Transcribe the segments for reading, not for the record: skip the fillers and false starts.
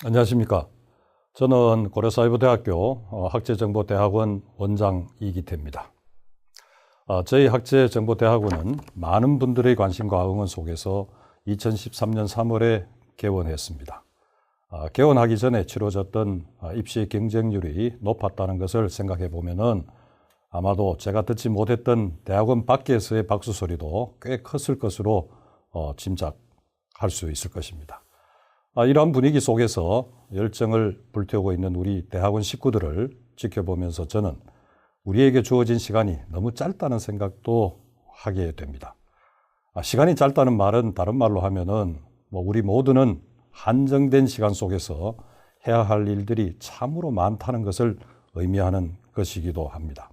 안녕하십니까. 저는 고려사이버대학교 학제정보대학원 원장 이기태입니다. 저희 학제정보대학원은 많은 분들의 관심과 응원 속에서 2013년 3월에 개원했습니다. 개원하기 전에 치러졌던 입시 경쟁률이 높았다는 것을 생각해 보면은 아마도 제가 듣지 못했던 대학원 밖에서의 박수 소리도 꽤 컸을 것으로 짐작할 수 있을 것입니다. 이러한 분위기 속에서 열정을 불태우고 있는 우리 대학원 식구들을 지켜보면서 저는 우리에게 주어진 시간이 너무 짧다는 생각도 하게 됩니다. 시간이 짧다는 말은 다른 말로 하면은 우리 모두는 한정된 시간 속에서 해야 할 일들이 참으로 많다는 것을 의미하는 것이기도 합니다.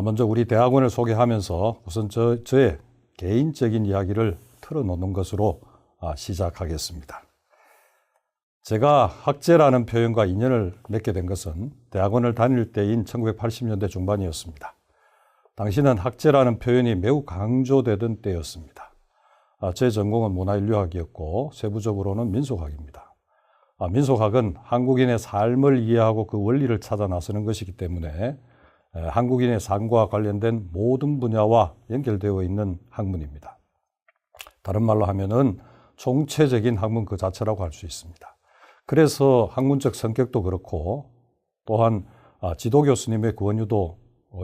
먼저 우리 대학원을 소개하면서 우선 저의 개인적인 이야기를 털어놓는 것으로 시작하겠습니다. 제가 학제라는 표현과 인연을 맺게 된 것은 대학원을 다닐 때인 1980년대 중반이었습니다. 당시는 학제라는 표현이 매우 강조되던 때였습니다. 제 전공은 문화인류학이었고 세부적으로는 민속학입니다. 민속학은 한국인의 삶을 이해하고 그 원리를 찾아 나서는 것이기 때문에 한국인의 삶과 관련된 모든 분야와 연결되어 있는 학문입니다. 다른 말로 하면은 총체적인 학문 그 자체라고 할 수 있습니다. 그래서 학문적 성격도 그렇고 또한 지도 교수님의 권유도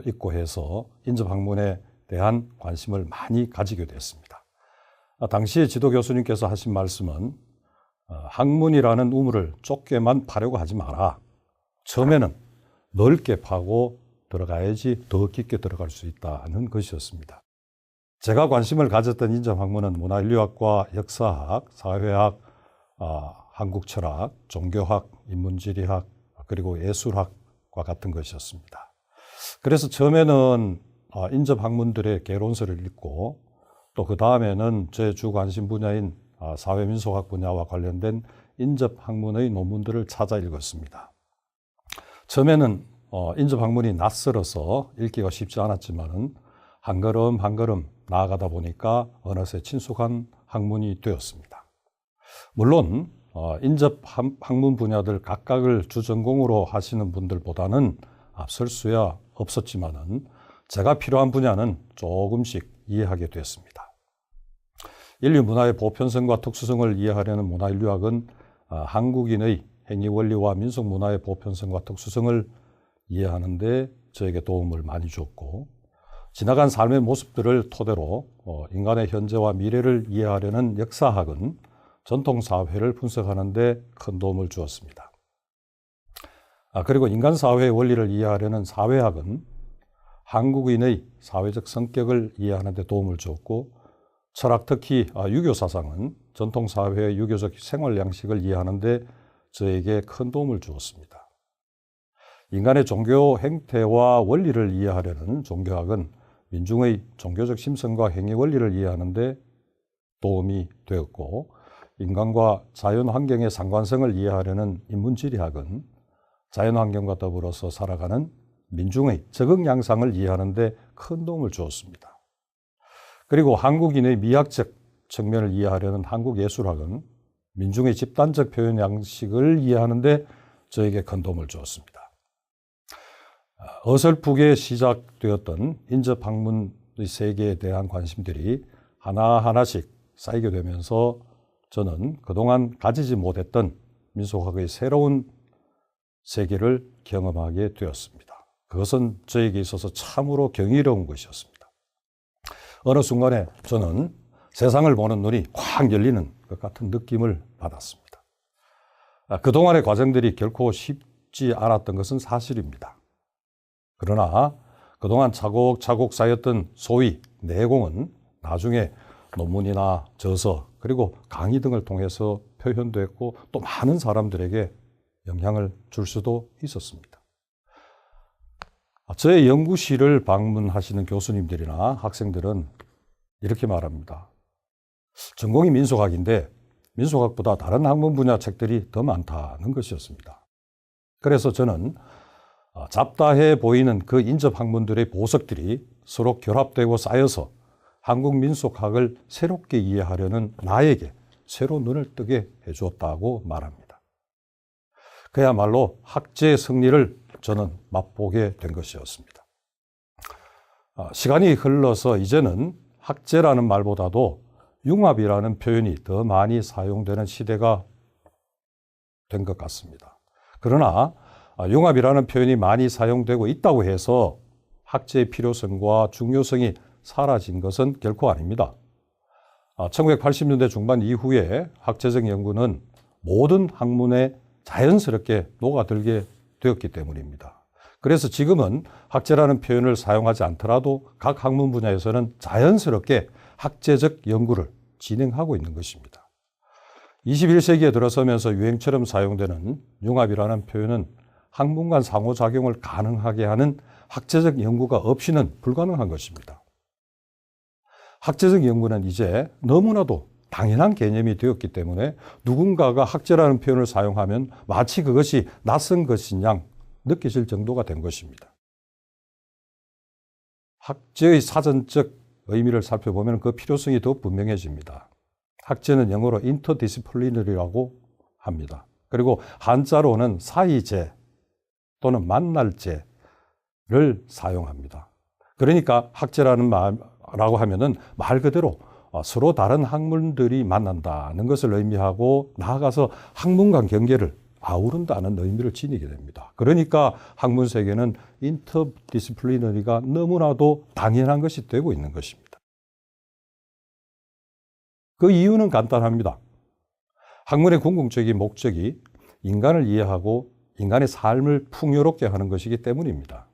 있고 해서 인접학문에 대한 관심을 많이 가지게 됐습니다. 당시에 지도 교수님께서 하신 말씀은 학문이라는 우물을 좁게만 파려고 하지 마라. 처음에는 넓게 파고 들어가야지 더 깊게 들어갈 수 있다는 것이었습니다. 제가 관심을 가졌던 인접학문은 문화인류학과 역사학, 사회학, 한국철학, 종교학, 인문지리학, 그리고 예술학과 같은 것이었습니다. 그래서 처음에는 인접학문들의 개론서를 읽고 또 그 다음에는 제 주 관심 분야인 사회민속학 분야와 관련된 인접학문의 논문들을 찾아 읽었습니다. 처음에는 인접학문이 낯설어서 읽기가 쉽지 않았지만은 한 걸음 한 걸음 나아가다 보니까 어느새 친숙한 학문이 되었습니다. 물론 인접 학문 분야들 각각을 주전공으로 하시는 분들보다는 앞설 수야 없었지만은 제가 필요한 분야는 조금씩 이해하게 됐습니다. 인류 문화의 보편성과 특수성을 이해하려는 문화인류학은 한국인의 행위 원리와 민속 문화의 보편성과 특수성을 이해하는 데 저에게 도움을 많이 주었고, 지나간 삶의 모습들을 토대로 인간의 현재와 미래를 이해하려는 역사학은 전통사회를 분석하는 데 큰 도움을 주었습니다. 그리고 인간사회의 원리를 이해하려는 사회학은 한국인의 사회적 성격을 이해하는 데 도움을 주었고, 철학, 특히 유교사상은 전통사회의 유교적 생활 양식을 이해하는 데 저에게 큰 도움을 주었습니다. 인간의 종교 행태와 원리를 이해하려는 종교학은 민중의 종교적 심성과 행위 원리를 이해하는 데 도움이 되었고, 인간과 자연환경의 상관성을 이해하려는 인문지리학은 자연환경과 더불어서 살아가는 민중의 적응 양상을 이해하는 데 큰 도움을 주었습니다. 그리고 한국인의 미학적 측면을 이해하려는 한국예술학은 민중의 집단적 표현 양식을 이해하는 데 저에게 큰 도움을 주었습니다. 어설프게 시작되었던 인접학문의 세계에 대한 관심들이 하나하나씩 쌓이게 되면서 저는 그동안 가지지 못했던 민속학의 새로운 세계를 경험하게 되었습니다. 그것은 저에게 있어서 참으로 경이로운 것이었습니다. 어느 순간에 저는 세상을 보는 눈이 확 열리는 것 같은 느낌을 받았습니다. 그동안의 과정들이 결코 쉽지 않았던 것은 사실입니다. 그러나 그동안 차곡차곡 쌓였던 소위 내공은 나중에 논문이나 저서 그리고 강의 등을 통해서 표현됐고 또 많은 사람들에게 영향을 줄 수도 있었습니다. 저의 연구실을 방문하시는 교수님들이나 학생들은 이렇게 말합니다. 전공이 민속학인데 민속학보다 다른 학문 분야 책들이 더 많다는 것이었습니다. 그래서 저는 잡다해 보이는 그 인접학문들의 보석들이 서로 결합되고 쌓여서 한국 민속학을 새롭게 이해하려는 나에게 새로 눈을 뜨게 해주었다고 말합니다. 그야말로 학제의 승리를 저는 맛보게 된 것이었습니다. 시간이 흘러서 이제는 학제라는 말보다도 융합이라는 표현이 더 많이 사용되는 시대가 된 것 같습니다. 그러나 융합이라는 표현이 많이 사용되고 있다고 해서 학제의 필요성과 중요성이 사라진 것은 결코 아닙니다. 1980년대 중반 이후에 학제적 연구는 모든 학문에 자연스럽게 녹아들게 되었기 때문입니다. 그래서 지금은 학제라는 표현을 사용하지 않더라도 각 학문 분야에서는 자연스럽게 학제적 연구를 진행하고 있는 것입니다. 21세기에 들어서면서 유행처럼 사용되는 융합이라는 표현은 학문 간 상호작용을 가능하게 하는 학제적 연구가 없이는 불가능한 것입니다. 학제적 연구는 이제 너무나도 당연한 개념이 되었기 때문에 누군가가 학제라는 표현을 사용하면 마치 그것이 낯선 것인 양 느껴질 정도가 된 것입니다. 학제의 사전적 의미를 살펴보면 그 필요성이 더 분명해집니다. 학제는 영어로 인터디시플리너리라고 합니다. 그리고 한자로는 사이제 또는 만날제를 사용합니다. 그러니까 학제라는 말이라고 하면은 말 그대로 서로 다른 학문들이 만난다는 것을 의미하고 나아가서 학문 간 경계를 아우른다는 의미를 지니게 됩니다. 그러니까 학문 세계는 인터디시플리너리가 너무나도 당연한 것이 되고 있는 것입니다. 그 이유는 간단합니다. 학문의 궁극적인 목적이 인간을 이해하고 인간의 삶을 풍요롭게 하는 것이기 때문입니다.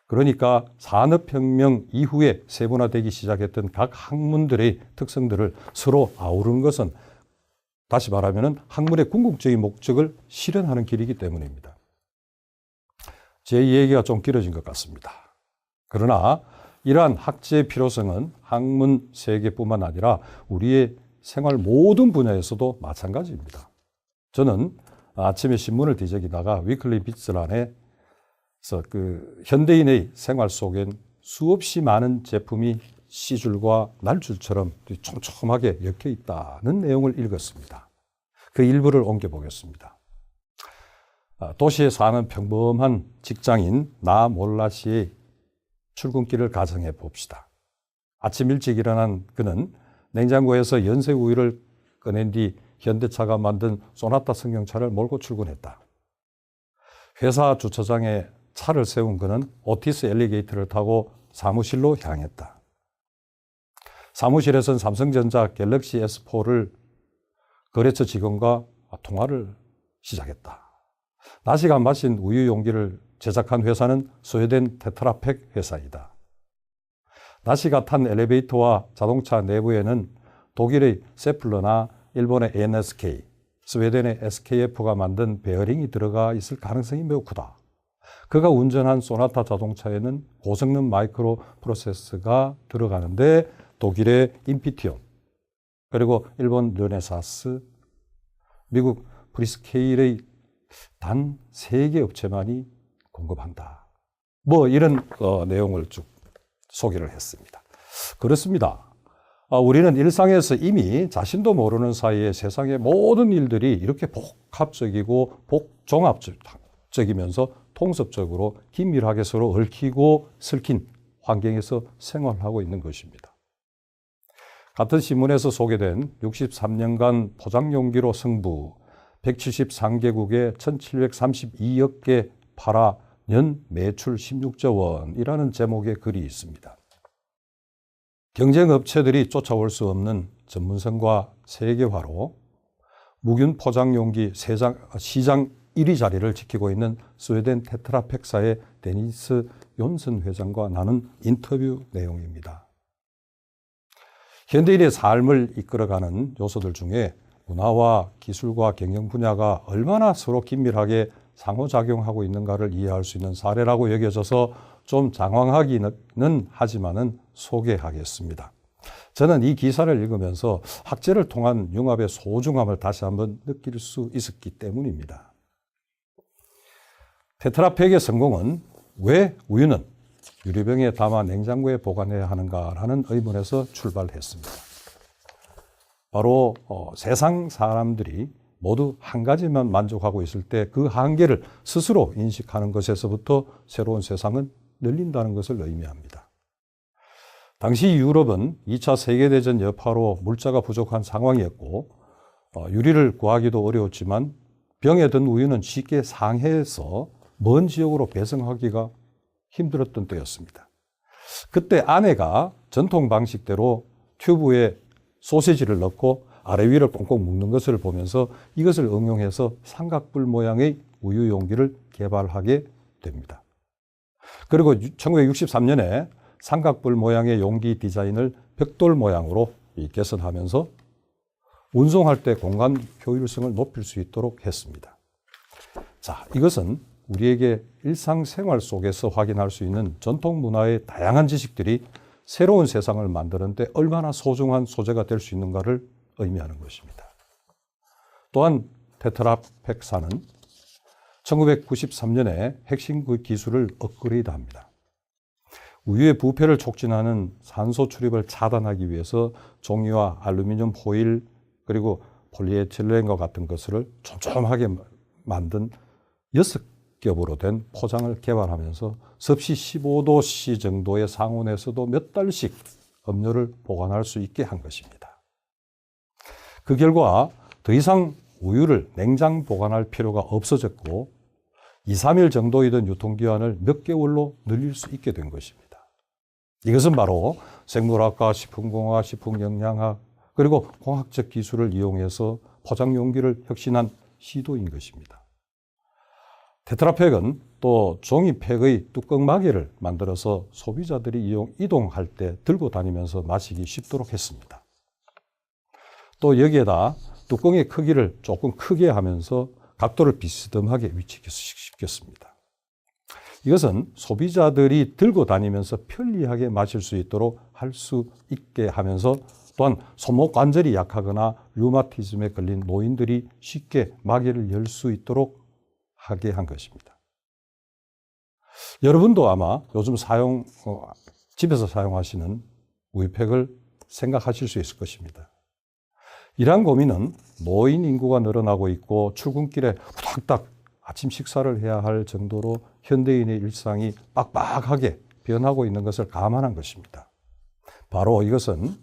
그러니까 산업혁명 이후에 세분화되기 시작했던 각 학문들의 특성들을 서로 아우르는 것은 다시 말하면 학문의 궁극적인 목적을 실현하는 길이기 때문입니다. 제 이야기가 좀 길어진 것 같습니다. 그러나 이러한 학제의 필요성은 학문 세계뿐만 아니라 우리의 생활 모든 분야에서도 마찬가지입니다. 저는 아침에 신문을 뒤적이다가 위클리 비즈란에서 현대인의 생활 속엔 수없이 많은 제품이 씨줄과 날줄처럼 촘촘하게 엮여 있다는 내용을 읽었습니다. 그 일부를 옮겨보겠습니다. 도시에 사는 평범한 직장인 나 몰라 씨의 출근길을 가정해 봅시다. 아침 일찍 일어난 그는 냉장고에서 연세 우유를 꺼낸 뒤 현대차가 만든 소나타 승용차를 몰고 출근했다. 회사 주차장에 차를 세운 그는 오티스 엘리게이터를 타고 사무실로 향했다. 사무실에선 삼성전자 갤럭시 S4를 거래처 직원과 통화를 시작했다. 나시가 마신 우유 용기를 제작한 회사는 스웨덴 테트라팩 회사이다. 나시가 탄 엘리베이터와 자동차 내부에는 독일의 세플러나 일본의 NSK, 스웨덴의 SKF가 만든 베어링이 들어가 있을 가능성이 매우 크다. 그가 운전한 소나타 자동차에는 고성능 마이크로 프로세서가 들어가는데 독일의 인피티온, 그리고 일본 르네사스, 미국 브리스케일의 단 3개 업체만이 공급한다. 이런 내용을 쭉 소개를 했습니다. 그렇습니다. 우리는 일상에서 이미 자신도 모르는 사이에 세상의 모든 일들이 이렇게 복합적이고 종합적이면서 통섭적으로 긴밀하게 서로 얽히고 설킨 환경에서 생활하고 있는 것입니다. 같은 신문에서 소개된 63년간 포장용기로 승부, 173개국에 1732억 개 팔아 년 매출 16조 원이라는 제목의 글이 있습니다. 경쟁업체들이 쫓아올 수 없는 전문성과 세계화로 무균 포장용기 시장 1위 자리를 지키고 있는 스웨덴 테트라팩사의 데니스 욘슨 회장과 나눈 인터뷰 내용입니다. 현대인의 삶을 이끌어가는 요소들 중에 문화와 기술과 경영 분야가 얼마나 서로 긴밀하게 상호작용하고 있는가를 이해할 수 있는 사례라고 여겨져서 좀 장황하기는 하지만은 소개하겠습니다. 저는 이 기사를 읽으면서 학제를 통한 융합의 소중함을 다시 한번 느낄 수 있었기 때문입니다. 테트라팩의 성공은 왜 우유는 유리병에 담아 냉장고에 보관해야 하는가라는 의문에서 출발했습니다. 바로 세상 사람들이 모두 한 가지만 만족하고 있을 때 그 한계를 스스로 인식하는 것에서부터 새로운 세상은 열린다는 것을 의미합니다. 당시 유럽은 2차 세계대전 여파로 물자가 부족한 상황이었고 유리를 구하기도 어려웠지만 병에 든 우유는 쉽게 상해해서 먼 지역으로 배송하기가 힘들었던 때였습니다. 그때 아내가 전통 방식대로 튜브에 소시지를 넣고 아래 위를 꽁꽁 묶는 것을 보면서 이것을 응용해서 삼각뿔 모양의 우유 용기를 개발하게 됩니다. 그리고 1963년에 삼각뿔 모양의 용기 디자인을 벽돌 모양으로 개선하면서 운송할 때 공간 효율성을 높일 수 있도록 했습니다. 자, 이것은 우리에게 일상생활 속에서 확인할 수 있는 전통 문화의 다양한 지식들이 새로운 세상을 만드는 데 얼마나 소중한 소재가 될 수 있는가를 의미하는 것입니다. 또한 테트라팩사는 1993년에 핵심 기술을 업그레이드합니다. 우유의 부패를 촉진하는 산소 출입을 차단하기 위해서 종이와 알루미늄 포일 그리고 폴리에틸렌과 같은 것을 촘촘하게 만든 6겹으로 된 포장을 개발하면서 섭씨 15도씨 정도의 상온에서도 몇 달씩 음료를 보관할 수 있게 한 것입니다. 그 결과 더 이상 우유를 냉장 보관할 필요가 없어졌고 2, 3일 정도이던 유통기한을 몇 개월로 늘릴 수 있게 된 것입니다. 이것은 바로 생물학과 식품공학, 식품영양학 그리고 공학적 기술을 이용해서 포장 용기를 혁신한 시도인 것입니다. 테트라팩은 또 종이팩의 뚜껑마개를 만들어서 소비자들이 이동할 때 들고 다니면서 마시기 쉽도록 했습니다. 또 여기에다 뚜껑의 크기를 조금 크게 하면서 각도를 비스듬하게 위치시켰습니다. 이것은 소비자들이 들고 다니면서 편리하게 마실 수 있도록 할 수 있게 하면서 또한 손목 관절이 약하거나 류마티즘에 걸린 노인들이 쉽게 마개를 열 수 있도록 하게 한 것입니다. 여러분도 아마 요즘 집에서 사용하시는 우유팩을 생각하실 수 있을 것입니다. 이러한 고민은 노인 인구가 늘어나고 있고 출근길에 후닥닥 아침 식사를 해야 할 정도로 현대인의 일상이 빡빡하게 변하고 있는 것을 감안한 것입니다. 바로 이것은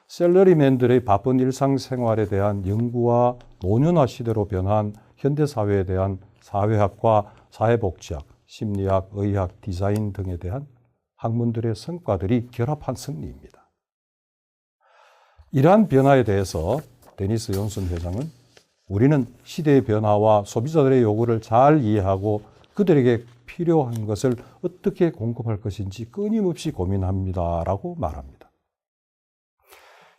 셀러리맨들의 바쁜 일상생활에 대한 연구와 노년화 시대로 변한 현대사회에 대한 사회학과 사회복지학, 심리학, 의학, 디자인 등에 대한 학문들의 성과들이 결합한 승리입니다. 이러한 변화에 대해서 데니스 연슨 회장은 우리는 시대의 변화와 소비자들의 요구를 잘 이해하고 그들에게 필요한 것을 어떻게 공급할 것인지 끊임없이 고민합니다라고 말합니다.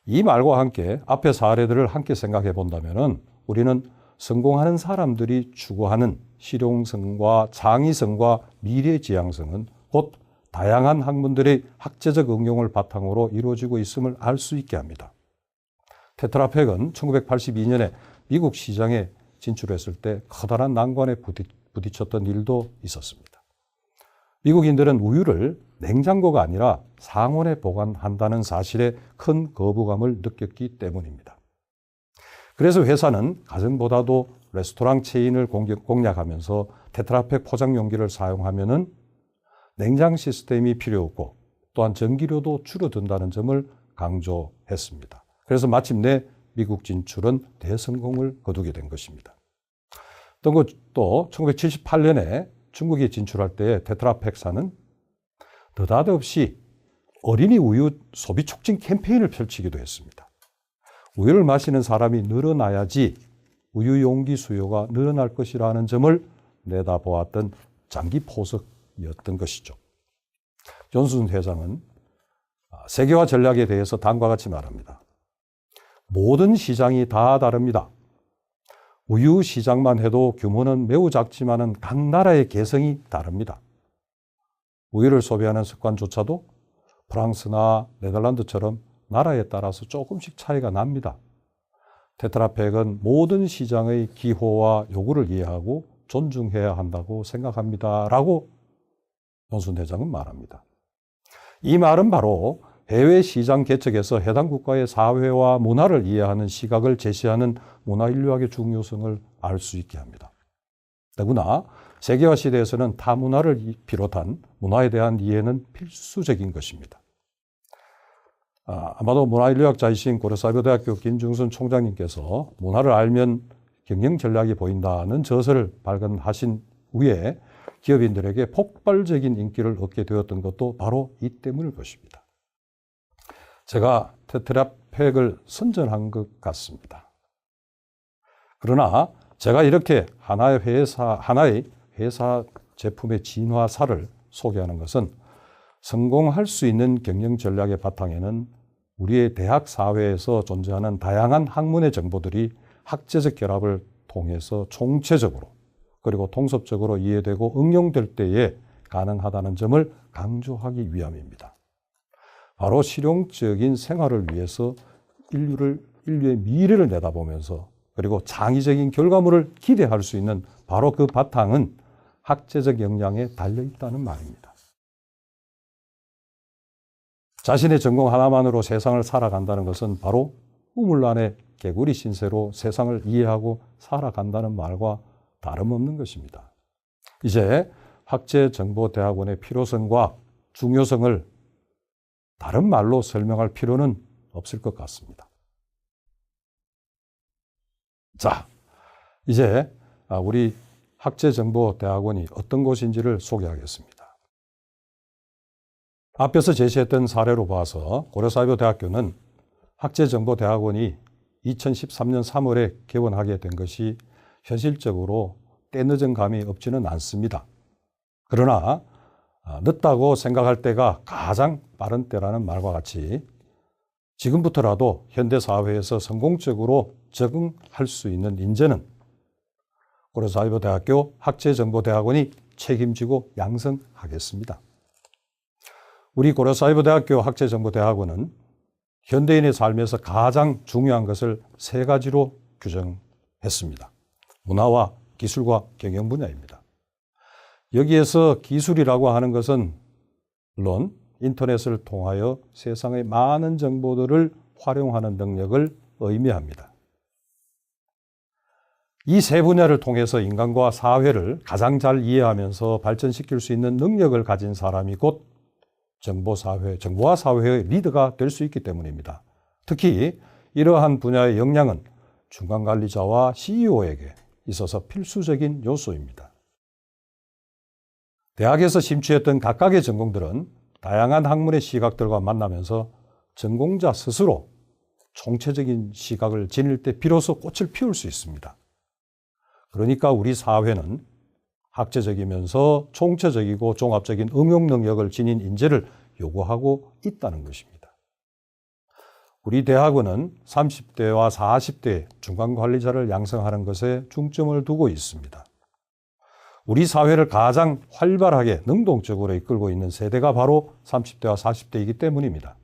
이 말과 함께 앞의 사례들을 함께 생각해 본다면 우리는 성공하는 사람들이 추구하는 실용성과 창의성과 미래지향성은 곧 다양한 학문들의 학제적 응용을 바탕으로 이루어지고 있음을 알 수 있게 합니다. 테트라팩은 1982년에 미국 시장에 진출했을 때 커다란 난관에 부딪혔던 일도 있었습니다. 미국인들은 우유를 냉장고가 아니라 상온에 보관한다는 사실에 큰 거부감을 느꼈기 때문입니다. 그래서 회사는 가정보다도 레스토랑 체인을 공략하면서 테트라팩 포장 용기를 사용하면은 냉장 시스템이 필요 없고 또한 전기료도 줄어든다는 점을 강조했습니다. 그래서 마침내 미국 진출은 대성공을 거두게 된 것입니다. 또 1978년에 중국에 진출할 때 테트라팩사는 느닷없이 어린이 우유 소비 촉진 캠페인을 펼치기도 했습니다. 우유를 마시는 사람이 늘어나야지 우유 용기 수요가 늘어날 것이라는 점을 내다보았던 장기 포석이었던 것이죠. 존슨 회장은 세계화 전략에 대해서 다음과 같이 말합니다. 모든 시장이 다 다릅니다. 우유 시장만 해도 규모는 매우 작지만은 각 나라의 개성이 다릅니다. 우유를 소비하는 습관조차도 프랑스나 네덜란드처럼 나라에 따라서 조금씩 차이가 납니다. 테트라팩은 모든 시장의 기호와 요구를 이해하고 존중해야 한다고 생각합니다. 라고 존슨 회장은 말합니다. 이 말은 바로 해외 시장 개척에서 해당 국가의 사회와 문화를 이해하는 시각을 제시하는 문화인류학의 중요성을 알 수 있게 합니다. 더구나 세계화 시대에서는 타 문화를 비롯한 문화에 대한 이해는 필수적인 것입니다. 아마도 문화인류학자이신 고려사이버대학교 김중순 총장님께서 문화를 알면 경영 전략이 보인다는 저서를 발간하신 후에 기업인들에게 폭발적인 인기를 얻게 되었던 것도 바로 이 때문일 것입니다. 제가 테트라팩을 선전한 것 같습니다. 그러나 제가 이렇게 하나의 회사 제품의 진화사를 소개하는 것은 성공할 수 있는 경영 전략의 바탕에는 우리의 대학 사회에서 존재하는 다양한 학문의 정보들이 학제적 결합을 통해서 총체적으로 그리고 통섭적으로 이해되고 응용될 때에 가능하다는 점을 강조하기 위함입니다. 바로 실용적인 생활을 위해서 인류의 미래를 내다보면서 그리고 창의적인 결과물을 기대할 수 있는 바로 그 바탕은 학제적 역량에 달려있다는 말입니다. 자신의 전공 하나만으로 세상을 살아간다는 것은 바로 우물 안에 개구리 신세로 세상을 이해하고 살아간다는 말과 다름없는 것입니다. 이제 학제정보대학원의 필요성과 중요성을 다른 말로 설명할 필요는 없을 것 같습니다. 자, 이제 우리 학제정보대학원이 어떤 곳인지를 소개하겠습니다. 앞에서 제시했던 사례로 봐서 고려사이버대학교는 학제정보대학원이 2013년 3월에 개원하게 된 것이 현실적으로 때늦은 감이 없지는 않습니다. 그러나 늦다고 생각할 때가 가장 빠른 때라는 말과 같이 지금부터라도 현대사회에서 성공적으로 적응할 수 있는 인재는 고려사이버대학교 학제정보대학원이 책임지고 양성하겠습니다. 우리 고려사이버대학교 학제정보대학원은 현대인의 삶에서 가장 중요한 것을 세 가지로 규정했습니다. 문화와 기술과 경영 분야입니다. 여기에서 기술이라고 하는 것은 물론 인터넷을 통하여 세상의 많은 정보들을 활용하는 능력을 의미합니다. 이 세 분야를 통해서 인간과 사회를 가장 잘 이해하면서 발전시킬 수 있는 능력을 가진 사람이 곧 정보와 사회의 리더가 될 수 있기 때문입니다. 특히 이러한 분야의 역량은 중간관리자와 CEO에게 있어서 필수적인 요소입니다. 대학에서 심취했던 각각의 전공들은 다양한 학문의 시각들과 만나면서 전공자 스스로 총체적인 시각을 지닐 때 비로소 꽃을 피울 수 있습니다. 그러니까 우리 사회는 학제적이면서 총체적이고 종합적인 응용 능력을 지닌 인재를 요구하고 있다는 것입니다. 우리 대학원은 30대와 40대 중간관리자를 양성하는 것에 중점을 두고 있습니다. 우리 사회를 가장 활발하게 능동적으로 이끌고 있는 세대가 바로 30대와 40대이기 때문입니다.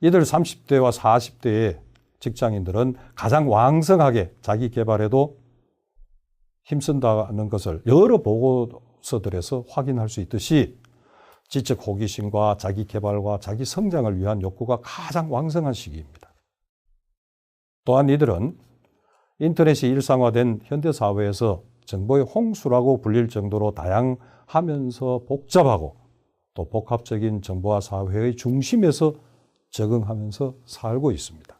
이들 30대와 40대의 직장인들은 가장 왕성하게 자기 개발에도 힘쓴다는 것을 여러 보고서들에서 확인할 수 있듯이 지적 호기심과 자기 개발과 자기 성장을 위한 욕구가 가장 왕성한 시기입니다. 또한 이들은 인터넷이 일상화된 현대사회에서 정보의 홍수라고 불릴 정도로 다양하면서 복잡하고 또 복합적인 정보화 사회의 중심에서 적응하면서 살고 있습니다.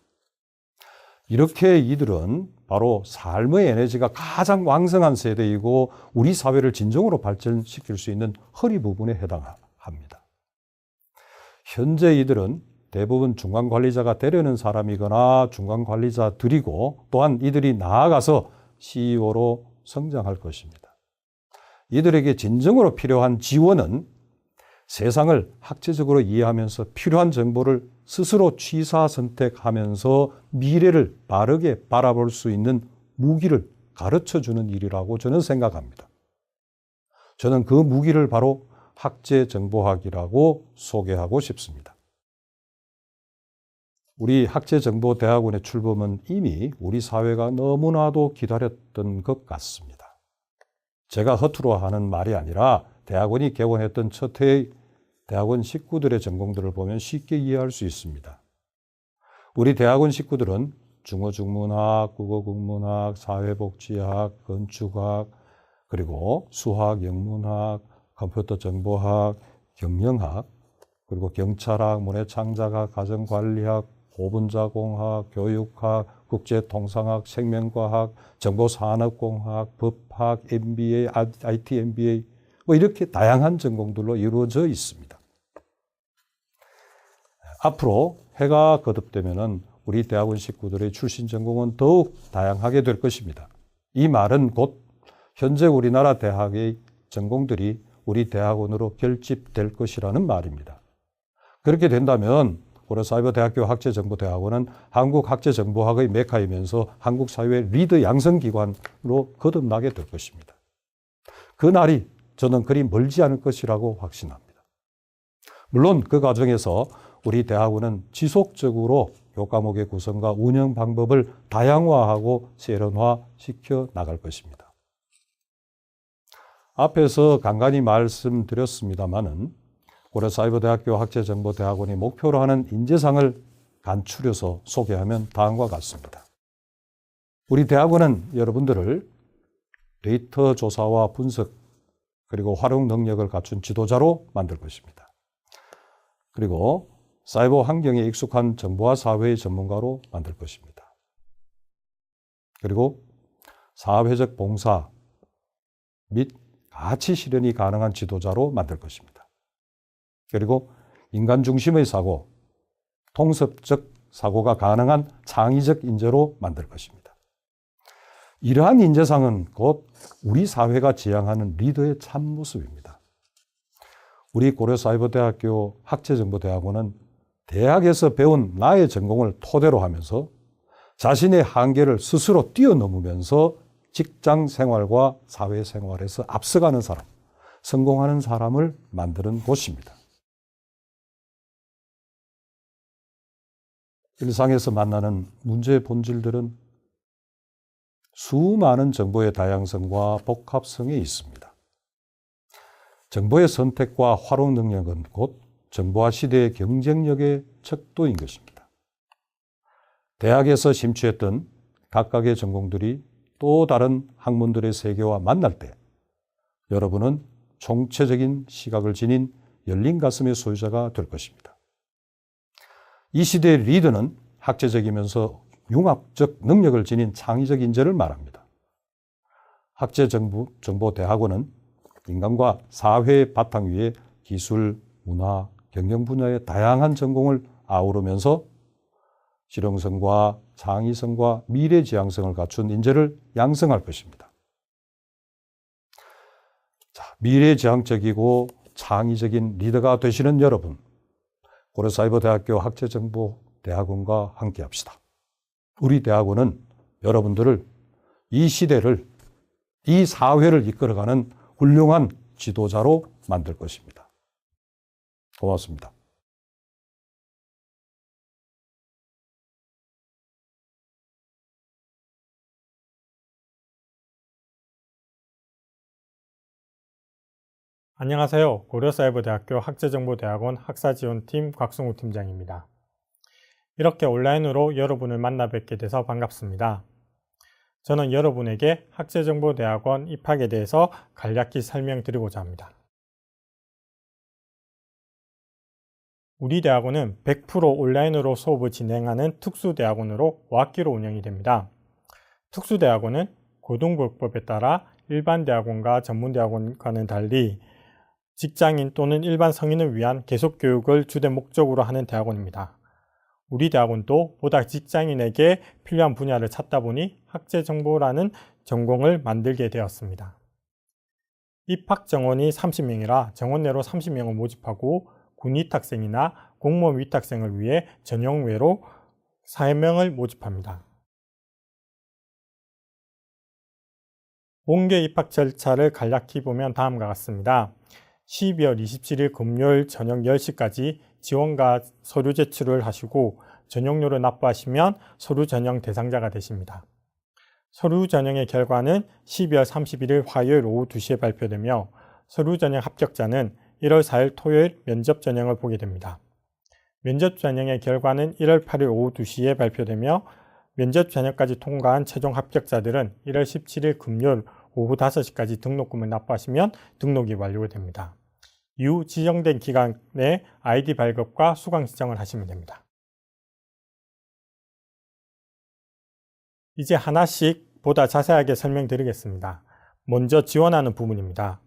이렇게 이들은 바로 삶의 에너지가 가장 왕성한 세대이고 우리 사회를 진정으로 발전시킬 수 있는 허리 부분에 해당합니다. 현재 이들은 대부분 중간관리자가 되려는 사람이거나 중간관리자들이고 또한 이들이 나아가서 CEO로 성장할 것입니다. 이들에게 진정으로 필요한 지원은 세상을 학제적으로 이해하면서 필요한 정보를 스스로 취사 선택하면서 미래를 바르게 바라볼 수 있는 무기를 가르쳐주는 일이라고 저는 생각합니다. 저는 그 무기를 바로 학제정보학이라고 소개하고 싶습니다. 우리 학제정보대학원의 출범은 이미 우리 사회가 너무나도 기다렸던 것 같습니다. 제가 허투루 하는 말이 아니라 대학원이 개원했던 첫 해의 대학원 식구들의 전공들을 보면 쉽게 이해할 수 있습니다. 우리 대학원 식구들은 중어중문학, 국어국문학, 사회복지학, 건축학, 그리고 수학, 영문학, 컴퓨터 정보학, 경영학, 그리고 경찰학, 문해창작학, 가정관리학, 고분자공학, 교육학, 국제통상학, 생명과학, 정보산업공학, 법학, MBA, IT MBA 뭐 이렇게 다양한 전공들로 이루어져 있습니다. 앞으로 해가 거듭되면은 우리 대학원 식구들의 출신 전공은 더욱 다양하게 될 것입니다. 이 말은 곧 현재 우리나라 대학의 전공들이 우리 대학원으로 결집될 것이라는 말입니다. 그렇게 된다면 고려사이버대학교 학제정보대학원은 한국학제정보학의 메카이면서 한국 사회의 리더 양성기관으로 거듭나게 될 것입니다. 그 날이 저는 그리 멀지 않을 것이라고 확신합니다. 물론 그 과정에서 우리 대학원은 지속적으로 교과목의 구성과 운영 방법을 다양화하고 세련화시켜 나갈 것입니다. 앞에서 간간히 말씀드렸습니다마는 고려사이버대학교 학제정보대학원이 목표로 하는 인재상을 간추려서 소개하면 다음과 같습니다. 우리 대학원은 여러분들을 데이터 조사와 분석 그리고 활용 능력을 갖춘 지도자로 만들 것입니다. 그리고 사이버 환경에 익숙한 정보화 사회의 전문가로 만들 것입니다. 그리고 사회적 봉사 및 가치 실현이 가능한 지도자로 만들 것입니다. 그리고 인간 중심의 사고, 통섭적 사고가 가능한 창의적 인재로 만들 것입니다. 이러한 인재상은 곧 우리 사회가 지향하는 리더의 참모습입니다. 우리 고려사이버대학교 학제정보대학원은 대학에서 배운 나의 전공을 토대로 하면서 자신의 한계를 스스로 뛰어넘으면서 직장 생활과 사회 생활에서 앞서가는 사람, 성공하는 사람을 만드는 곳입니다. 일상에서 만나는 문제의 본질들은 수많은 정보의 다양성과 복합성에 있습니다. 정보의 선택과 활용 능력은 곧 정보화 시대의 경쟁력의 척도인 것입니다. 대학에서 심취했던 각각의 전공들이 또 다른 학문들의 세계와 만날 때 여러분은 총체적인 시각을 지닌 열린 가슴의 소유자가 될 것입니다. 이 시대의 리더는 학제적이면서 융합적 능력을 지닌 창의적 인재를 말합니다. 학제정보대학원은 인간과 사회의 바탕 위에 기술, 문화, 경영 분야의 다양한 전공을 아우르면서 실용성과 창의성과 미래지향성을 갖춘 인재를 양성할 것입니다. 자, 미래지향적이고 창의적인 리더가 되시는 여러분, 고려사이버대학교 학제정보대학원과 함께합시다. 우리 대학원은 여러분들을 이 시대를, 이 사회를 이끌어가는 훌륭한 지도자로 만들 것입니다. 고맙습니다. 안녕하세요. 고려사이버대학교 학제정보대학원 학사지원팀 곽승우 팀장입니다. 이렇게 온라인으로 여러분을 만나 뵙게 돼서 반갑습니다. 저는 여러분에게 학제정보대학원 입학에 대해서 간략히 설명드리고자 합니다. 우리 대학원은 100% 온라인으로 수업을 진행하는 특수대학원으로 5학기로 운영이 됩니다. 특수대학원은 고등교육법에 따라 일반 대학원과 전문대학원과는 달리 직장인 또는 일반 성인을 위한 계속교육을 주된 목적으로 하는 대학원입니다. 우리 대학원도 보다 직장인에게 필요한 분야를 찾다 보니 학제정보라는 전공을 만들게 되었습니다. 입학 정원이 30명이라 정원 내로 30명을 모집하고 군 위탁생이나 공무원 위탁생을 위해 전형외로 4명을 모집합니다. 본계 입학 절차를 간략히 보면 다음과 같습니다. 12월 27일 금요일 저녁 10시까지 지원과 서류 제출을 하시고 전형료를 납부하시면 서류 전형 대상자가 되십니다. 서류 전형의 결과는 12월 31일 화요일 오후 2시에 발표되며 서류 전형 합격자는 1월 4일 토요일 면접 전형을 보게 됩니다. 면접 전형의 결과는 1월 8일 오후 2시에 발표되며 면접 전형까지 통과한 최종 합격자들은 1월 17일 금요일 오후 5시까지 등록금을 납부하시면 등록이 완료됩니다. 이후 지정된 기간 내 아이디 발급과 수강 신청을 하시면 됩니다. 이제 하나씩 보다 자세하게 설명드리겠습니다. 먼저 지원하는 부분입니다.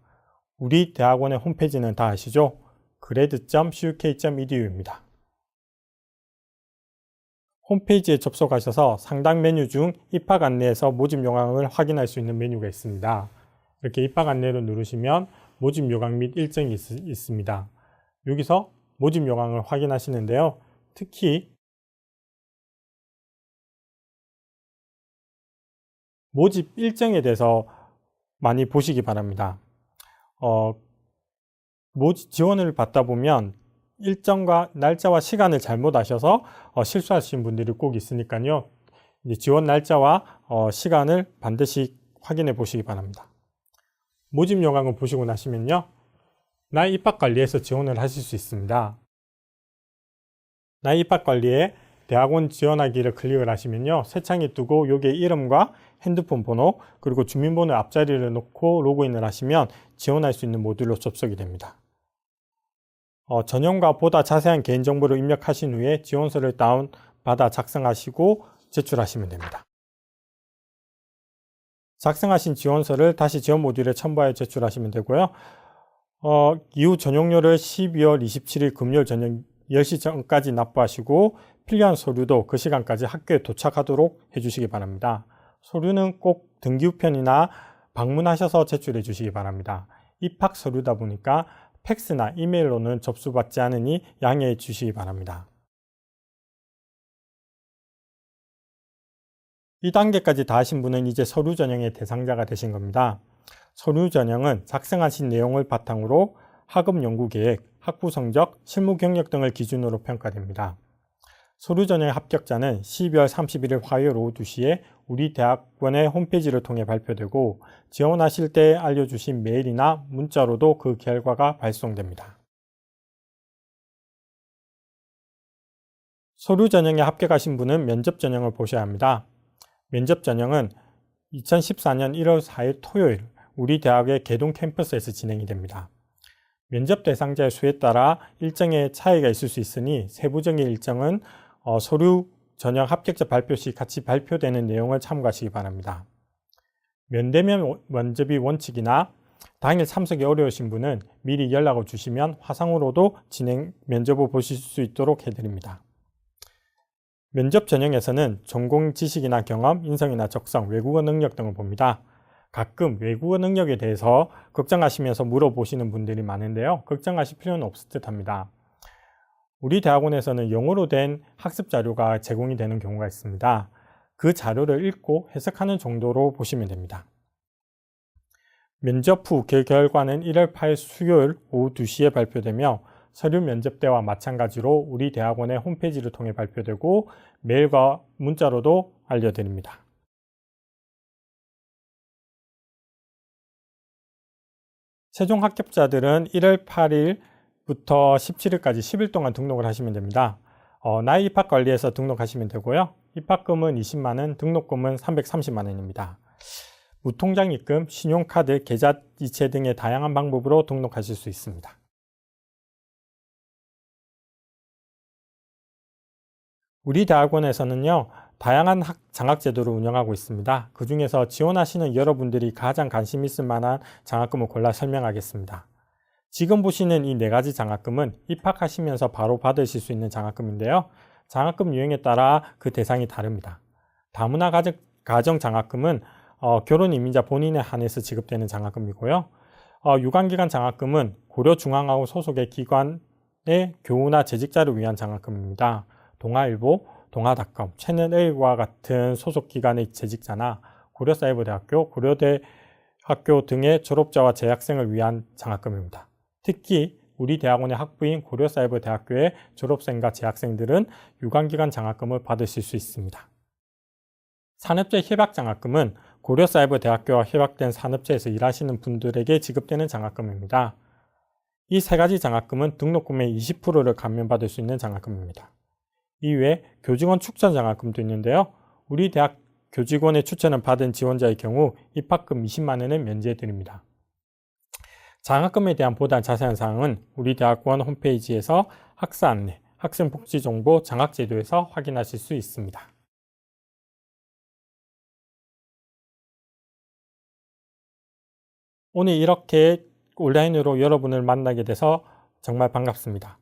우리 대학원의 홈페이지는 다 아시죠? grad.cuk.edu입니다. 홈페이지에 접속하셔서 상단 메뉴 중 입학 안내에서 모집 요강을 확인할 수 있는 메뉴가 있습니다. 이렇게 입학 안내를 누르시면 모집 요강 및 일정이 있습니다. 여기서 모집 요강을 확인하시는데요. 특히 모집 일정에 대해서 많이 보시기 바랍니다. 지원을 받다 보면 일정과 날짜와 시간을 잘못 아셔서 실수하신 분들이 꼭 있으니까요. 이제 지원 날짜와 시간을 반드시 확인해 보시기 바랍니다. 모집 요강을 보시고 나시면요. 나의 입학 관리에서 지원을 하실 수 있습니다. 나의 입학 관리에 대학원 지원하기를 클릭을 하시면요. 새 창이 뜨고 여기에 이름과 핸드폰 번호 그리고 주민번호 앞자리를 넣고 로그인을 하시면 지원할 수 있는 모듈로 접속이 됩니다. 전형과 보다 자세한 개인정보를 입력하신 후에 지원서를 다운받아 작성하시고 제출하시면 됩니다. 작성하신 지원서를 다시 지원 모듈에 첨부하여 제출하시면 되고요. 이후 전용료를 12월 27일 금요일 저녁 10시 전까지 납부하시고 필요한 서류도 그 시간까지 학교에 도착하도록 해주시기 바랍니다. 서류는 꼭 등기우편이나 방문하셔서 제출해 주시기 바랍니다. 입학 서류다 보니까 팩스나 이메일로는 접수받지 않으니 양해해 주시기 바랍니다. 이 단계까지 다 하신 분은 이제 서류 전형의 대상자가 되신 겁니다. 서류 전형은 작성하신 내용을 바탕으로 학업 연구 계획, 학부 성적, 실무 경력 등을 기준으로 평가됩니다. 서류 전형 합격자는 12월 31일 화요일 오후 2시에 우리 대학원의 홈페이지를 통해 발표되고 지원하실 때 알려주신 메일이나 문자로도 그 결과가 발송됩니다. 서류 전형에 합격하신 분은 면접 전형을 보셔야 합니다. 면접 전형은 2014년 1월 4일 토요일 우리 대학의 개동 캠퍼스에서 진행이 됩니다. 면접 대상자의 수에 따라 일정의 차이가 있을 수 있으니 세부적인 일정은 서류 전형 합격자 발표 시 같이 발표되는 내용을 참고하시기 바랍니다. 면대면 면접이 원칙이나 당일 참석이 어려우신 분은 미리 연락을 주시면 화상으로도 면접을 보실 수 있도록 해드립니다. 면접 전형에서는 전공 지식이나 경험, 인성이나 적성, 외국어 능력 등을 봅니다. 가끔 외국어 능력에 대해서 걱정하시면서 물어보시는 분들이 많은데요. 걱정하실 필요는 없을 듯 합니다. 우리 대학원에서는 영어로 된 학습 자료가 제공이 되는 경우가 있습니다. 그 자료를 읽고 해석하는 정도로 보시면 됩니다. 면접 후 그 결과는 1월 8일 수요일 오후 2시에 발표되며 서류 면접 때와 마찬가지로 우리 대학원의 홈페이지를 통해 발표되고 메일과 문자로도 알려드립니다. 최종 합격자들은 1월 8일부터 17일까지 10일 동안 등록을 하시면 됩니다. 나의 입학관리에서 등록하시면 되고요. 입학금은 20만 원, 등록금은 330만 원입니다. 무통장 입금, 신용카드, 계좌이체 등의 다양한 방법으로 등록하실 수 있습니다. 우리 대학원에서는요, 다양한 장학제도를 운영하고 있습니다. 그 중에서 지원하시는 여러분들이 가장 관심 있을 만한 장학금을 골라 설명하겠습니다. 지금 보시는 이 4가지 장학금은 입학하시면서 바로 받으실 수 있는 장학금인데요. 장학금 유형에 따라 그 대상이 다릅니다. 다문화 가정 장학금은 결혼 이민자 본인에 한해서 지급되는 장학금이고요. 유관기관 장학금은 고려중앙학원 소속의 기관의 교우나 재직자를 위한 장학금입니다. 동아일보, 동아닷컴, 채널A와 같은 소속기관의 재직자나 고려사이버대학교, 고려대학교 등의 졸업자와 재학생을 위한 장학금입니다. 특히 우리 대학원의 학부인 고려사이버대학교의 졸업생과 재학생들은 유관기관 장학금을 받으실 수 있습니다. 산업재 협약장학금은 고려사이버대학교와 협약된 산업재에서 일하시는 분들에게 지급되는 장학금입니다. 이 세 가지 장학금은 등록금의 20%를 감면받을 수 있는 장학금입니다. 이외에 교직원 추천 장학금도 있는데요. 우리 대학 교직원의 추천을 받은 지원자의 경우 입학금 20만 원을 면제해 드립니다. 장학금에 대한 보다 자세한 사항은 우리 대학원 홈페이지에서 학사 안내, 학생 복지 정보, 장학제도에서 확인하실 수 있습니다. 오늘 이렇게 온라인으로 여러분을 만나게 돼서 정말 반갑습니다.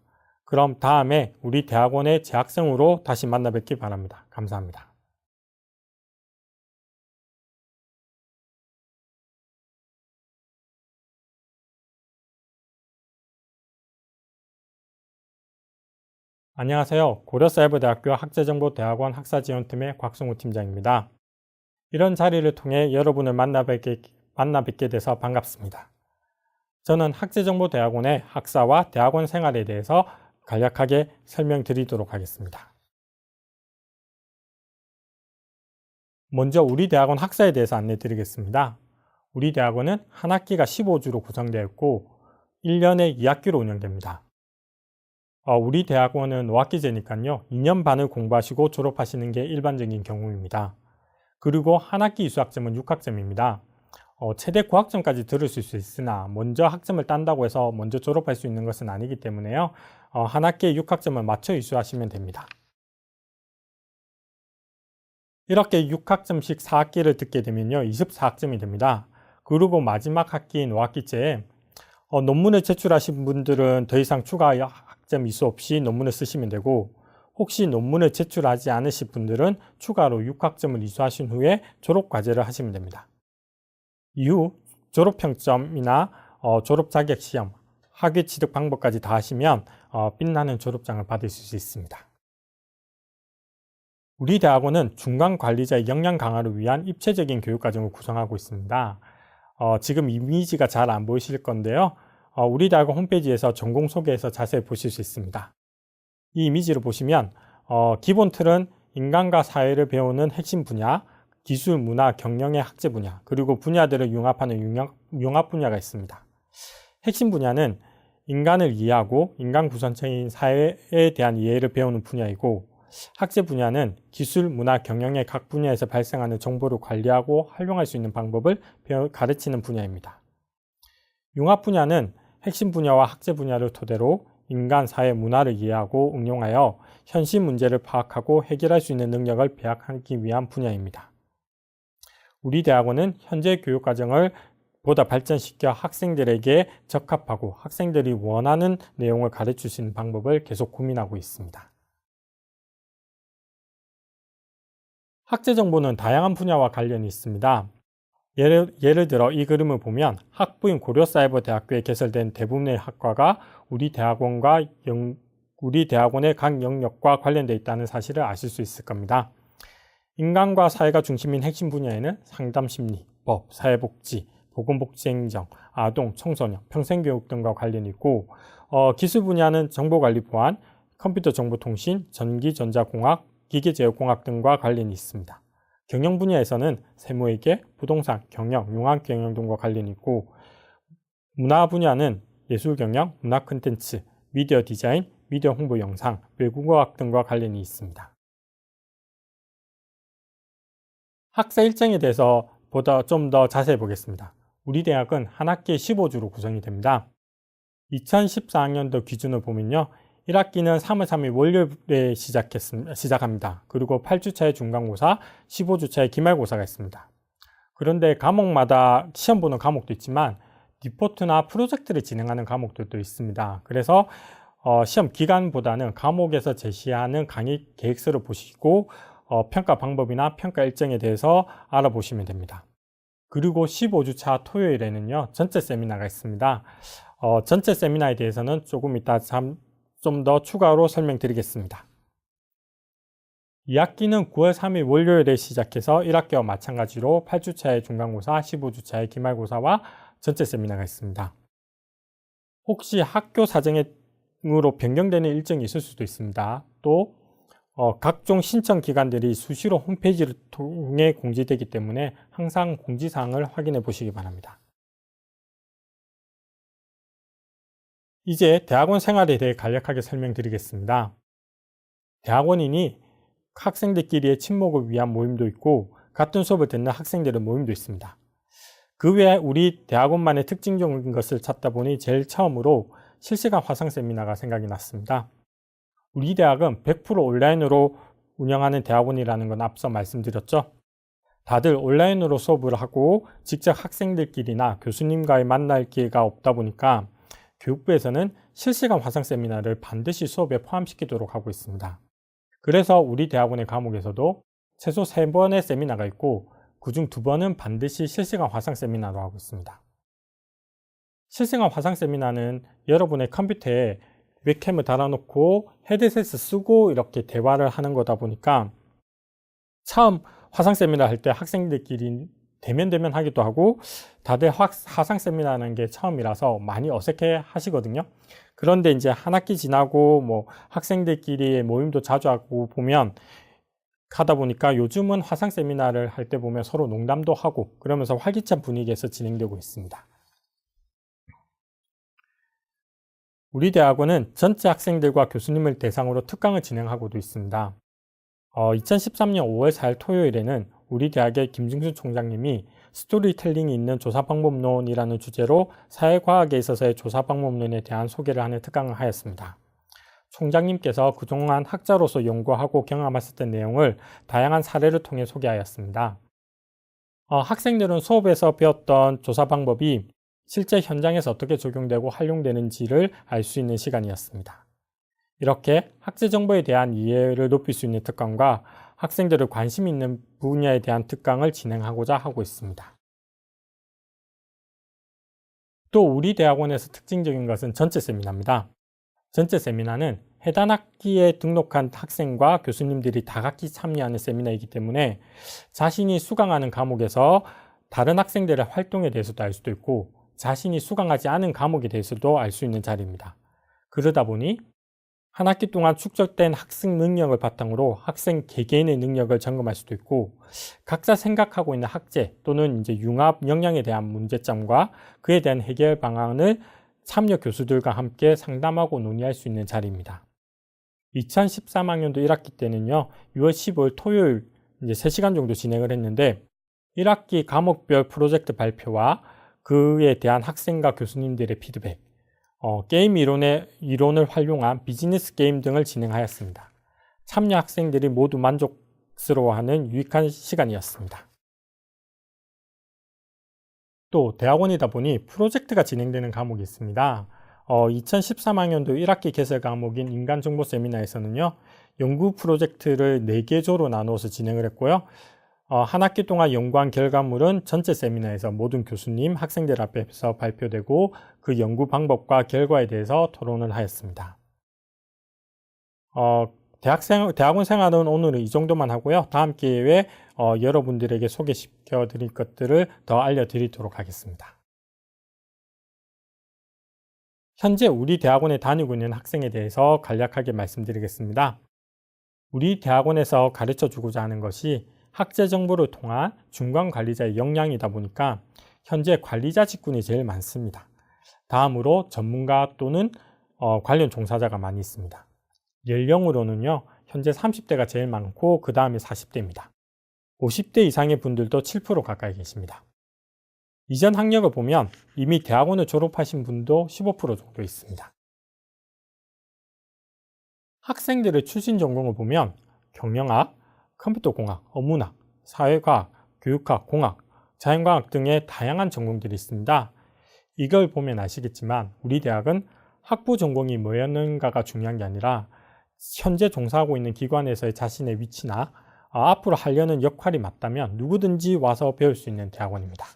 그럼 다음에 우리 대학원의 재학생으로 다시 만나 뵙기 바랍니다. 감사합니다. 안녕하세요. 고려사이버대학교 학제정보대학원 학사지원팀의 곽승우 팀장입니다. 이런 자리를 통해 여러분을 만나 뵙게 돼서 반갑습니다. 저는 학제정보대학원의 학사와 대학원 생활에 대해서 간략하게 설명드리도록 하겠습니다. 먼저 우리 대학원 학사에 대해서 안내드리겠습니다. 우리 대학원은 한 학기가 15주로 구성되어 있고 1년에 2학기로 운영됩니다. 우리 대학원은 5학기제니까요. 2년 반을 공부하시고 졸업하시는 게 일반적인 경우입니다. 그리고 한 학기 이수학점은 6학점입니다. 최대 9학점까지 들으실 수 있으나 먼저 학점을 딴다고 해서 먼저 졸업할 수 있는 것은 아니기 때문에요. 한 학기에 6학점을 맞춰 이수하시면 됩니다. 이렇게 6학점씩 4학기를 듣게 되면요. 24학점이 됩니다. 그리고 마지막 학기인 5학기째에 논문을 제출하신 분들은 더 이상 추가 학점 이수 없이 논문을 쓰시면 되고 혹시 논문을 제출하지 않으신 분들은 추가로 6학점을 이수하신 후에 졸업과제를 하시면 됩니다. 이후 졸업평점이나 졸업자격시험, 학위 취득 방법까지 다 하시면 빛나는 졸업장을 받으실 수 있습니다. 우리 대학원은 중간관리자의 역량 강화를 위한 입체적인 교육과정을 구성하고 있습니다. 지금 이미지가 잘 안 보이실 건데요. 우리 대학원 홈페이지에서 전공 소개에서 자세히 보실 수 있습니다. 이 이미지를 보시면 기본 틀은 인간과 사회를 배우는 핵심 분야, 기술, 문화, 경영의 학제 분야, 그리고 분야들을 융합하는 융합 분야가 있습니다. 핵심 분야는 인간을 이해하고 인간 구성체인 사회에 대한 이해를 배우는 분야이고 학제 분야는 기술, 문화, 경영의 각 분야에서 발생하는 정보를 관리하고 활용할 수 있는 방법을 가르치는 분야입니다. 융합 분야는 핵심 분야와 학제 분야를 토대로 인간, 사회, 문화를 이해하고 응용하여 현실 문제를 파악하고 해결할 수 있는 능력을 배양하기 위한 분야입니다. 우리 대학원은 현재 교육과정을 보다 발전시켜 학생들에게 적합하고 학생들이 원하는 내용을 가르칠 수 있는 방법을 계속 고민하고 있습니다. 학제 정보는 다양한 분야와 관련이 있습니다. 예를 들어 이 그림을 보면 학부인 고려사이버대학교에 개설된 대부분의 학과가 우리 대학원의 각 영역과 관련되어 있다는 사실을 아실 수 있을 겁니다. 인간과 사회가 중심인 핵심 분야에는 상담심리, 법, 사회복지, 보건복지행정, 아동, 청소년, 평생교육 등과 관련이 있고 기술 분야는 정보관리 보안, 컴퓨터정보통신, 전기전자공학, 기계제어공학 등과 관련이 있습니다. 경영 분야에서는 세무회계, 부동산, 경영, 융합경영 등과 관련이 있고 문화 분야는 예술경영, 문화 콘텐츠, 미디어 디자인, 미디어 홍보 영상, 외국어학 등과 관련이 있습니다. 학사 일정에 대해서 좀 더 자세히 보겠습니다. 우리 대학은 한 학기에 15주로 구성이 됩니다. 2014학년도 기준으로 보면요. 1학기는 3월 3일 월요일에 시작합니다. 그리고 8주차에 중간고사, 15주차에 기말고사가 있습니다. 그런데 과목마다 시험 보는 과목도 있지만 리포트나 프로젝트를 진행하는 과목들도 있습니다. 그래서 시험 기간보다는 과목에서 제시하는 강의 계획서를 보시고 평가 방법이나 평가 일정에 대해서 알아보시면 됩니다. 그리고 15주차 토요일에는요, 전체 세미나가 있습니다. 전체 세미나에 대해서는 조금 이따 좀 더 추가로 설명드리겠습니다. 2학기는 9월 3일 월요일에 시작해서 1학기와 마찬가지로 8주차의 중간고사, 15주차의 기말고사와 전체 세미나가 있습니다. 혹시 학교 사정으로 변경되는 일정이 있을 수도 있습니다. 또 각종 신청 기관들이 수시로 홈페이지를 통해 공지되기 때문에 항상 공지사항을 확인해 보시기 바랍니다. 이제 대학원 생활에 대해 간략하게 설명드리겠습니다. 대학원이니 학생들끼리의 친목을 위한 모임도 있고 같은 수업을 듣는 학생들의 모임도 있습니다. 그 외에 우리 대학원만의 특징적인 것을 찾다 보니 제일 처음으로 실시간 화상 세미나가 생각이 났습니다. 우리 대학은 100% 온라인으로 운영하는 대학원이라는 건 앞서 말씀드렸죠. 다들 온라인으로 수업을 하고 직접 학생들끼리나 교수님과의 만날 기회가 없다 보니까 교육부에서는 실시간 화상 세미나를 반드시 수업에 포함시키도록 하고 있습니다. 그래서 우리 대학원의 과목에서도 최소 3번의 세미나가 있고 그중 2번은 반드시 실시간 화상 세미나로 하고 있습니다. 실시간 화상 세미나는 여러분의 컴퓨터에 웹캠을 달아놓고 헤드셋을 쓰고 이렇게 대화를 하는 거다 보니까 처음 화상 세미나 할 때 학생들끼리 대면 하기도 하고 다들 화상 세미나하는 게 처음이라서 많이 어색해 하시거든요. 그런데 이제 한 학기 지나고 뭐 학생들끼리의 모임도 자주 하고 보면 하다 보니까 요즘은 화상 세미나를 할 때 보면 서로 농담도 하고 그러면서 활기찬 분위기에서 진행되고 있습니다. 우리 대학원은 전체 학생들과 교수님을 대상으로 특강을 진행하고도 있습니다. 2013년 5월 4일 토요일에는 우리 대학의 김중순 총장님이 스토리텔링이 있는 조사방법론이라는 주제로 사회과학에 있어서의 조사방법론에 대한 소개를 하는 특강을 하였습니다. 총장님께서 그동안 학자로서 연구하고 경험하셨던 내용을 다양한 사례를 통해 소개하였습니다. 학생들은 수업에서 배웠던 조사 방법이 실제 현장에서 어떻게 적용되고 활용되는지를 알 수 있는 시간이었습니다. 이렇게 학제 정보에 대한 이해를 높일 수 있는 특강과 학생들을 관심 있는 분야에 대한 특강을 진행하고자 하고 있습니다. 또 우리 대학원에서 특징적인 것은 전체 세미나입니다. 전체 세미나는 해당 학기에 등록한 학생과 교수님들이 다각기 참여하는 세미나이기 때문에 자신이 수강하는 과목에서 다른 학생들의 활동에 대해서도 알 수도 있고 자신이 수강하지 않은 과목에 대해서도 알 수 있는 자리입니다. 그러다 보니 한 학기 동안 축적된 학생 능력을 바탕으로 학생 개개인의 능력을 점검할 수도 있고 각자 생각하고 있는 학제 또는 이제 융합 역량에 대한 문제점과 그에 대한 해결 방안을 참여 교수들과 함께 상담하고 논의할 수 있는 자리입니다. 2013학년도 1학기 때는요, 6월 15일 토요일 이제 3시간 정도 진행을 했는데 1학기 과목별 프로젝트 발표와 그에 대한 학생과 교수님들의 피드백, 게임 이론을 활용한 비즈니스 게임 등을 진행하였습니다. 참여 학생들이 모두 만족스러워하는 유익한 시간이었습니다. 또 대학원이다 보니 프로젝트가 진행되는 과목이 있습니다. 2013학년도 1학기 개설 과목인 인간정보 세미나에서는요, 연구 프로젝트를 4개 조로 나누어서 진행을 했고요. 한 학기 동안 연구한 결과물은 전체 세미나에서 모든 교수님, 학생들 앞에서 발표되고 그 연구 방법과 결과에 대해서 토론을 하였습니다. 대학원 생활은 오늘은 이 정도만 하고요. 다음 기회에 여러분들에게 소개시켜 드릴 것들을 더 알려드리도록 하겠습니다. 현재 우리 대학원에 다니고 있는 학생에 대해서 간략하게 말씀드리겠습니다. 우리 대학원에서 가르쳐 주고자 하는 것이 학제 정보를 통한 중간 관리자의 역량이다 보니까 현재 관리자 직군이 제일 많습니다. 다음으로 전문가 또는 관련 종사자가 많이 있습니다. 연령으로는요, 현재 30대가 제일 많고 그 다음에 40대입니다. 50대 이상의 분들도 7% 가까이 계십니다. 이전 학력을 보면 이미 대학원을 졸업하신 분도 15% 정도 있습니다. 학생들의 출신 전공을 보면 경영학, 컴퓨터공학, 어문학, 사회과학, 교육학, 공학, 자연과학 등의 다양한 전공들이 있습니다. 이걸 보면 아시겠지만 우리 대학은 학부 전공이 뭐였는가가 중요한 게 아니라 현재 종사하고 있는 기관에서의 자신의 위치나 앞으로 하려는 역할이 맞다면 누구든지 와서 배울 수 있는 대학원입니다.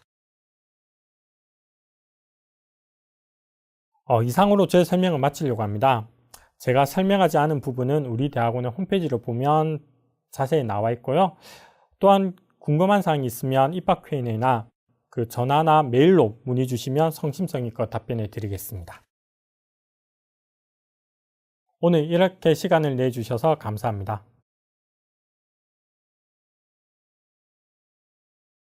이상으로 제 설명을 마치려고 합니다. 제가 설명하지 않은 부분은 우리 대학원의 홈페이지를 보면 자세히 나와 있고요. 또한 궁금한 사항이 있으면 입학 Q&A나 그 전화나 메일로 문의 주시면 성심성의껏 답변해 드리겠습니다. 오늘 이렇게 시간을 내주셔서 감사합니다.